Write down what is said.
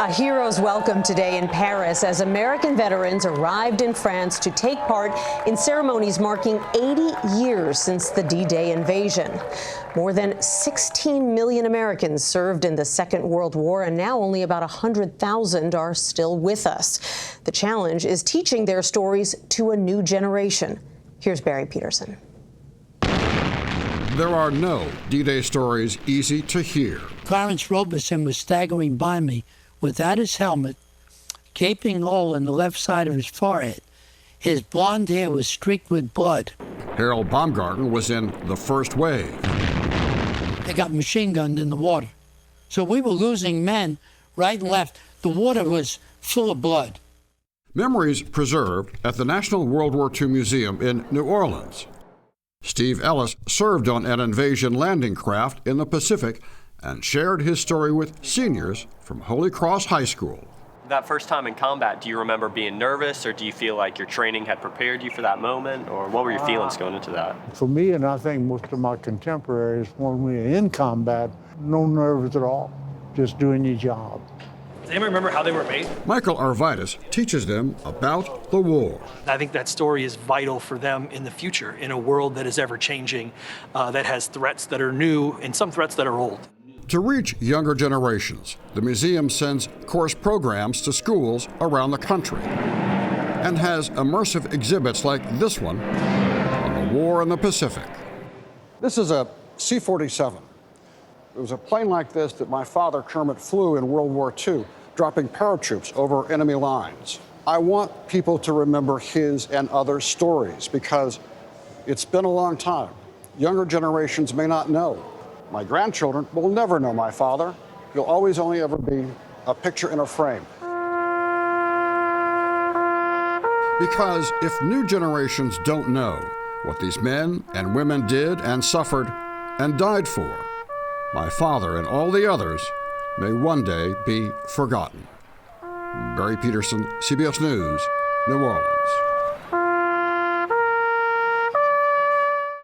A hero's welcome today in Paris as American veterans arrived in France to take part in ceremonies marking 80 years since the D-Day invasion. More than 16 million Americans served in the Second World War, and now only about 100,000 are still with us. The challenge is teaching their stories to a new generation. Here's Barry Petersen. There are no D-Day stories easy to hear. Clarence Robeson was staggering by me without his helmet, gaping hole in the left side of his forehead. His blonde hair was streaked with blood. Harold Baumgarten was in the first wave. They got machine gunned in the water. So we were losing men right and left. The water was full of blood. Memories preserved at the National World War II Museum in New Orleans. Steve Ellis served on an invasion landing craft in the Pacific and shared his story with seniors from Holy Cross High School. That first time in combat, do you remember being nervous, or do you feel like your training had prepared you for that moment, or what were your feelings going into that? For me, and I think most of my contemporaries, when we were in combat, no nerves at all, just doing your job. Does anyone remember how they were made? Michael Arvidas teaches them about the war. I think that story is vital for them in the future, in a world that is ever changing, that has threats that are new and some threats that are old. To reach younger generations, the museum sends course programs to schools around the country and has immersive exhibits like this one on the war in the Pacific. This is a C-47. It was a plane like this that my father, Kermit, flew in World War II, dropping paratroops over enemy lines. I want people to remember his and other stories because it's been a long time. Younger generations may not know. My grandchildren will never know my father. He'll always only ever be a picture in a frame. Because if new generations don't know what these men and women did and suffered and died for, my father and all the others may one day be forgotten. Barry Petersen, CBS News, New Orleans.